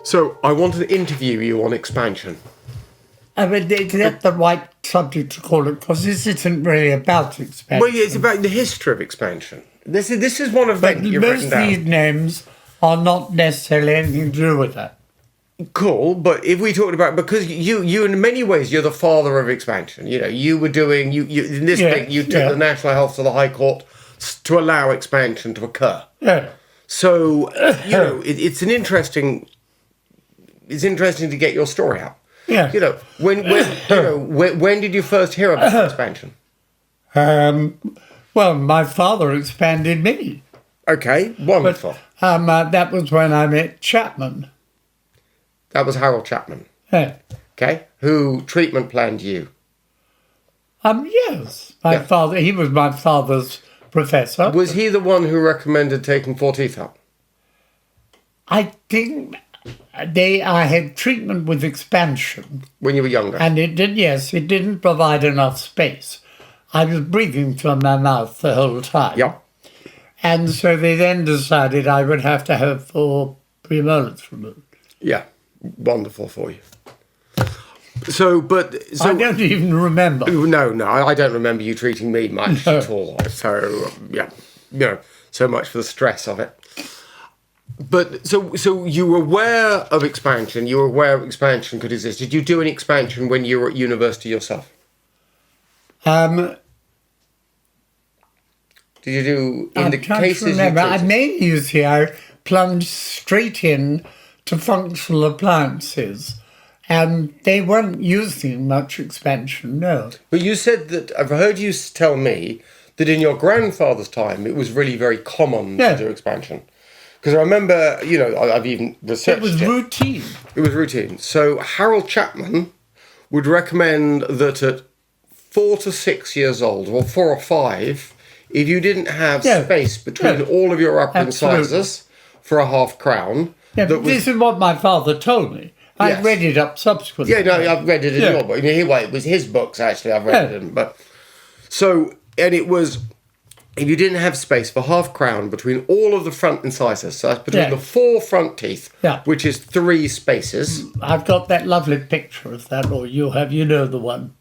So I wanted to interview you on expansion. I mean, that's the right subject to call it, because this isn't really about expansion. Well, it's about the history of expansion. This is one of them you've written down. Most of these names are not necessarily anything to do with that. Cool, but if we talked about, because you in many ways you're the father of expansion. You know, you were doing you in this thing you took the National Health to the High Court to allow expansion to occur. Yeah. So you know, it's interesting to get your story out. Yeah. You know, when did you first hear about expansion? Well, my father expanded me. Okay, wonderful. But, that was when I met Chapman. That was Harold Chapman. Yeah. Okay, who treatment planned you? Yes. My father. He was my father's professor. Was he the one who recommended taking 4 teeth out? I think I had treatment with expansion. When you were younger? And it didn't provide enough space. I was breathing from my mouth the whole time. Yeah. And so they then decided I would have to have 4 premolars removed. Yeah, wonderful for you. I don't even remember. No, I don't remember you treating me much at all. So, yeah, you know, so much for the stress of it. But so you were aware of expansion. You were aware expansion could exist. Did you do any expansion when you were at university yourself? Did you do in the cases? Remember. I mainly used here. I plunged straight in to functional appliances, and they weren't using much expansion. No. But you said that I've heard you tell me that in your grandfather's time it was really very common to do expansion. Because I remember, you know, I've even researched it. It was routine. It was routine. So Harold Chapman would recommend that at 4 to 6 years old, or 4 or 5, if you didn't have space between all of your upper incisors for a half crown. Yeah, but this is what my father told me. I read it up subsequently. Yeah, no, I've read it in your book. It was his books, actually, I've read it in. But so, and it was, if you didn't have space for half crown between all of the front incisors, so that's between the 4 front teeth, which is 3 spaces. I've got that lovely picture of that, or you have, you know the one.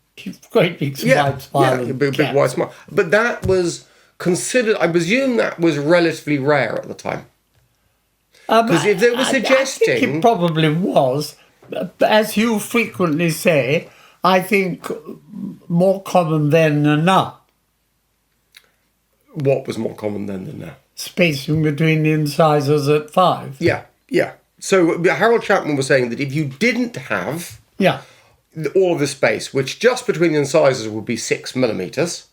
Great big wide smile. Yeah, big wide smile. But that was considered, I presume that was relatively rare at the time. Because if they were suggesting... I think it probably was. As you frequently say, I think more common then than now. What was more common then than now? Spacing between the incisors at 5. Yeah. So Harold Chapman was saying that if you didn't have all of the space, which just between the incisors would be 6 millimeters,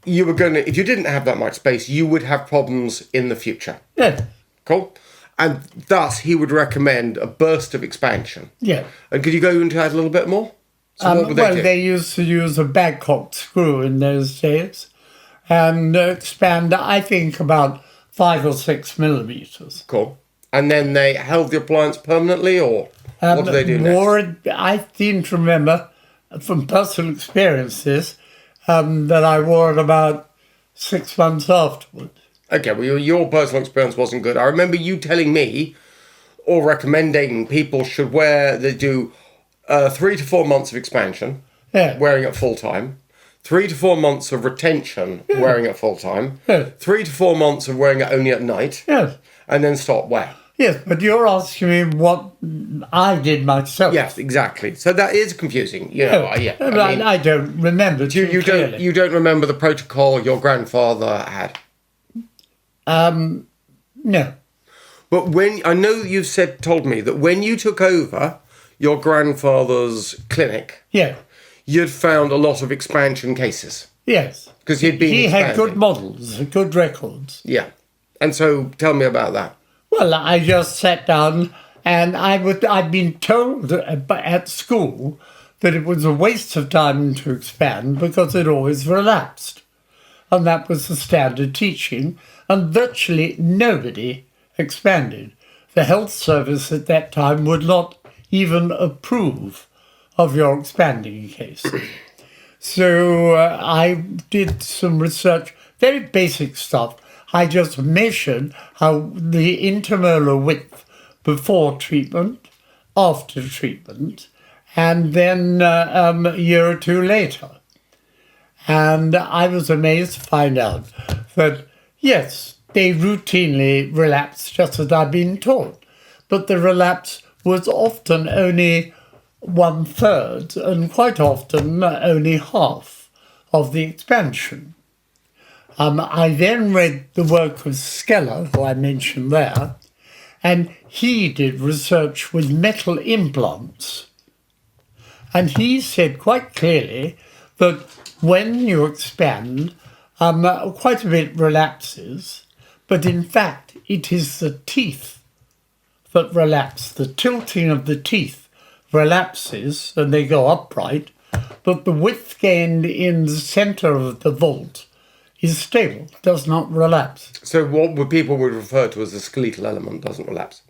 you were going to, if you didn't have that much space, you would have problems in the future. Yeah. Cool. And thus, he would recommend a burst of expansion. Yeah. And could you go into that a little bit more? So what would they do? They used to use a Babcock screw in those days and expand, I think, about 5 or 6 millimeters. Cool. And then they held the appliance permanently, or what do they do next? I seem to remember from personal experiences that I wore it about 6 months afterwards. Okay, well, your personal experience wasn't good. I remember you telling me, or recommending people should do 3 to 4 months of expansion, wearing it full time, 3 to 4 months of retention, wearing it full time, 3 to 4 months of wearing it only at night, and then stop wear. Yes, but you're asking me what I did myself. Yes, exactly. So that is confusing. You know, I don't remember. You don't remember the protocol your grandfather had. No. But when I know you've told me that when you took over your grandfather's clinic, you'd found a lot of expansion cases. Yes, because he had good models, good records. Yeah, and so tell me about that. Well, I just sat down, and I'd been told at school that it was a waste of time to expand because it always relapsed, and that was the standard teaching. And virtually nobody expanded. The health service at that time would not even approve of your expanding case. So I did some research, very basic stuff. I just measured how the intermolar width before treatment, after treatment, and then a year or two later. And I was amazed to find out that, yes, they routinely relapse just as I've been taught, but the relapse was often only 1/3 and quite often only half of the expansion. I then read the work of Skeller, who I mentioned there, and he did research with metal implants. And he said quite clearly that when you expand, quite a bit relapses, but in fact it is the teeth that relapse. The tilting of the teeth relapses and they go upright, but the width gained in the centre of the vault is stable, does not relapse. So what people would refer to as the skeletal element doesn't relapse?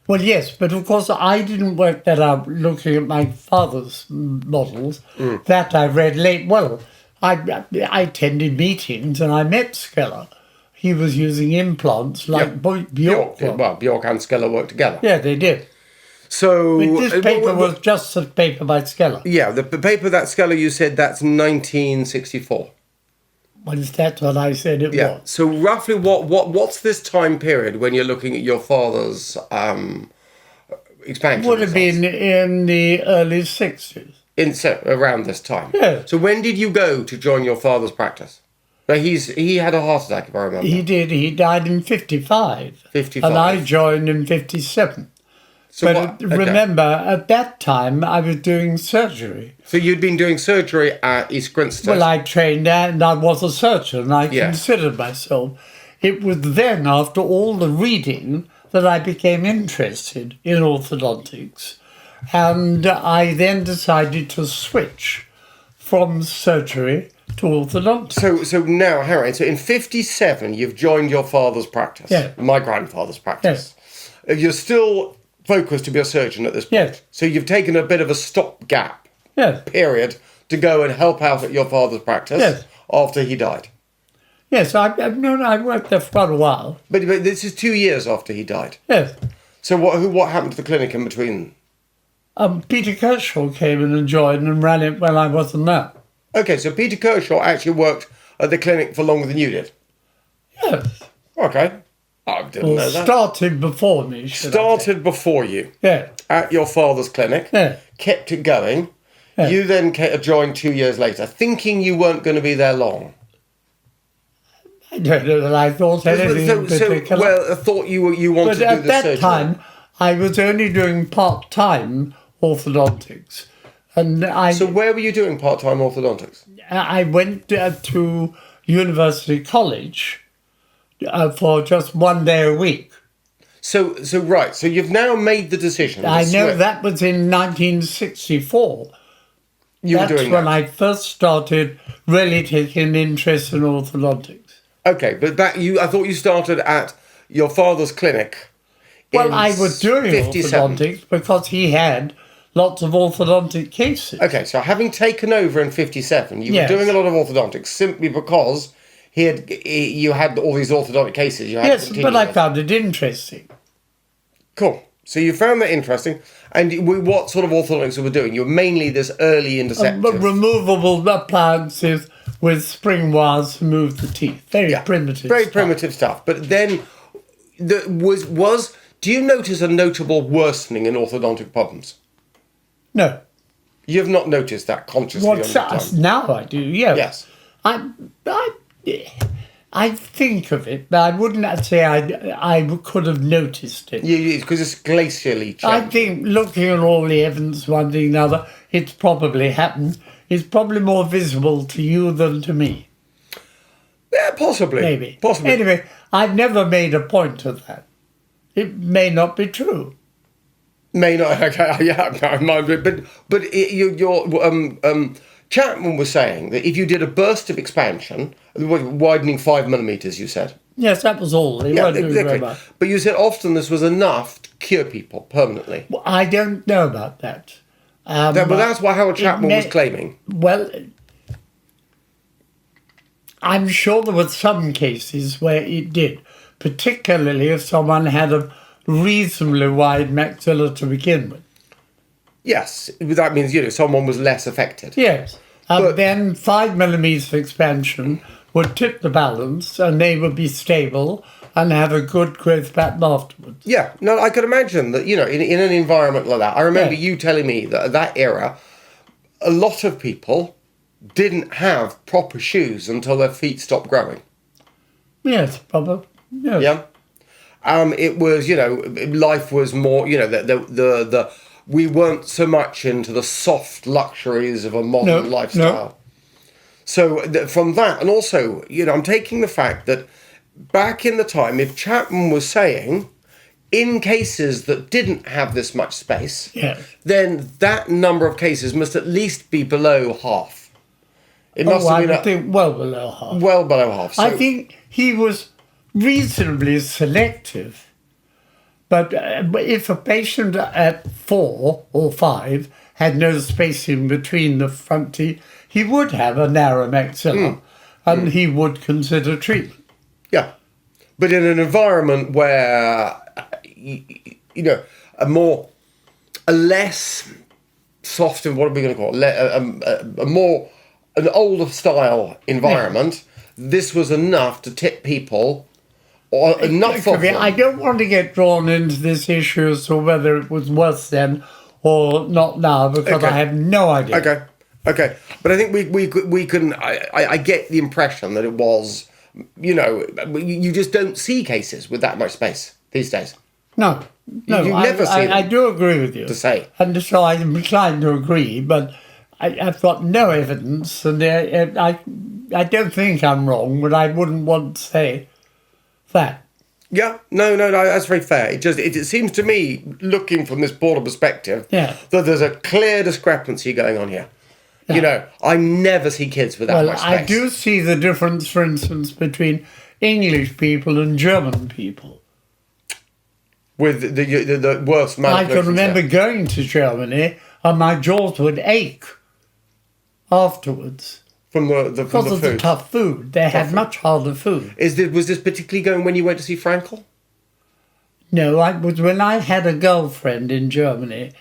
Well, yes, but of course I didn't work that out looking at my father's models. That I read late. Well, I attended meetings and I met Skeller. He was using implants like Bjork. Well, Bjork and Skeller worked together. Yeah, they did. So But this paper was just a paper by Skeller. Yeah, the paper that Skeller, you said that's 1964. Well, that's what I said it was. So roughly, what's this time period when you're looking at your father's expansion? Would have been in the early 60s. Around this time. Yeah. So when did you go to join your father's practice? Now he had a heart attack, if I remember. He did. He died in 55. 55. And I joined in 57. So but remember, at that time, I was doing surgery. So you'd been doing surgery at East Grinstead? Well, I trained and I was a surgeon. I considered myself. It was then, after all the reading, that I became interested in orthodontics. And I then decided to switch from surgery to orthodontics. So now, Harry, so in 57, you've joined your father's practice. Yeah. My grandfather's practice. Yes. You're still focused to be a surgeon at this point. Yes. So you've taken a bit of a stopgap period to go and help out at your father's practice after he died. Yes, I worked there for quite a while. But this is 2 years after he died. Yes. So what happened to the clinic in between? Peter Kershaw came in and joined and ran it when I wasn't there. Okay, so Peter Kershaw actually worked at the clinic for longer than you did? Yes. Okay. I didn't know that. Started before me. Started before you. Yeah. At your father's clinic. Yeah. Kept it going. Yeah. You then joined 2 years later, thinking you weren't going to be there long. I don't know that I thought anything in particular. Well, I thought you wanted to do the surgery. But at that time, I was only doing part-time orthodontics. So where were you doing part-time orthodontics? I went to University College for just 1 day a week. So you've now made the decision. I know that was in 1964. That's when I first started really taking an interest in orthodontics. Okay, but I thought you started at your father's clinic. Well, I was doing 57. Orthodontics because he had lots of orthodontic cases. Okay, so having taken over in 57, you were doing a lot of orthodontics simply because you had all these orthodontic cases. Yes, but I found it interesting. Cool. So you found that interesting. And what sort of orthodontics you were doing? You were mainly this early interceptive. Removable appliances with spring wires to move the teeth. Very primitive Very primitive stuff. But then, do you notice a notable worsening in orthodontic problems? No. You have not noticed that consciously on your time? Now I do, yes. I think of it, but I wouldn't say I could have noticed it. Because it's glacially changed. I think looking at all the evidence, one thing and another, it's probably happened. It's probably more visible to you than to me. Yeah, possibly. Maybe. Possibly. Anyway, I've never made a point of that. It may not be true. May not. Okay, yeah, but Chapman was saying that if you did a burst of expansion, widening 5 millimeters, you said. Yes, that was all. They weren't doing very much. But you said often this was enough to cure people permanently. Well, I don't know about that. But that's what Howard Chapman was claiming. Well, I'm sure there were some cases where it did, particularly if someone had a reasonably wide maxilla to begin with. Yes, that means, someone was less affected. Yes. But then 5 millimetres of expansion would tip the balance and they would be stable and have a good growth pattern afterwards. Yeah, no, I could imagine that, in an environment like that. I remember you telling me that at that era, a lot of people didn't have proper shoes until their feet stopped growing. Yes, probably. Yes. Yeah. It was, life was more, we weren't so much into the soft luxuries of a modern lifestyle. No. So from that, and also, I'm taking the fact that back in the time, if Chapman was saying, in cases that didn't have this much space, then that number of cases must at least be below half. It must have been I think well below half. Well below half. So, I think he was reasonably selective. But if a patient at 4 or 5 had no spacing between the front teeth, he would have a narrow maxilla and he would consider treatment. Yeah. But in an environment where, a less soft, what are we going to call it? An older style environment, this was enough to tip people, or enough of them. I don't want to get drawn into this issue as to whether it was worse then or not now, because I have no idea. Okay. But I think we can, I get the impression that it was, you just don't see cases with that much space these days. No, you never see them, I do agree with you. To say. And so I'm inclined to agree, but I've got no evidence, and I don't think I'm wrong, but I wouldn't want to say that. Yeah, no, that's very fair. It seems to me, looking from this broader perspective, that there's a clear discrepancy going on here. Yeah. I never see kids with that much space. I do see the difference, for instance, between English people and German people. With the worst malocclusions. I can remember going to Germany and my jaws would ache afterwards. Because of the tough food. They had much harder food. Was this particularly going when you went to see Frankel? No, it was when I had a girlfriend in Germany,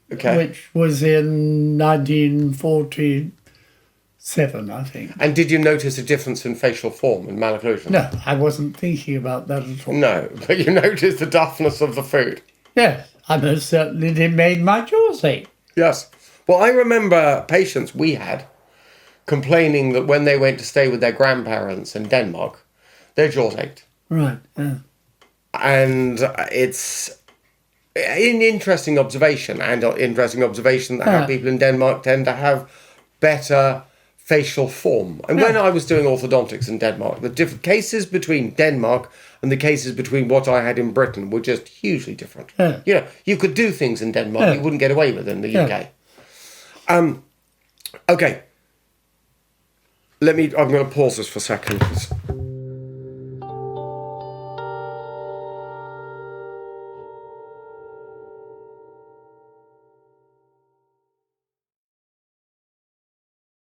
which was in 1947, I think. And did you notice a difference in facial form and malocclusion? No, I wasn't thinking about that at all. No, but you noticed the toughness of the food. Yes, I most certainly it made my jaws ache. Yes. Well, I remember patients we had complaining that when they went to stay with their grandparents in Denmark, their jaws ached. Right, yeah. And it's an interesting observation, that how people in Denmark tend to have better facial form. And when I was doing orthodontics in Denmark, the different cases between Denmark and the cases between what I had in Britain were just hugely different. Yeah. You could do things in Denmark you wouldn't get away with in the UK. Okay. I'm going to pause this for a second.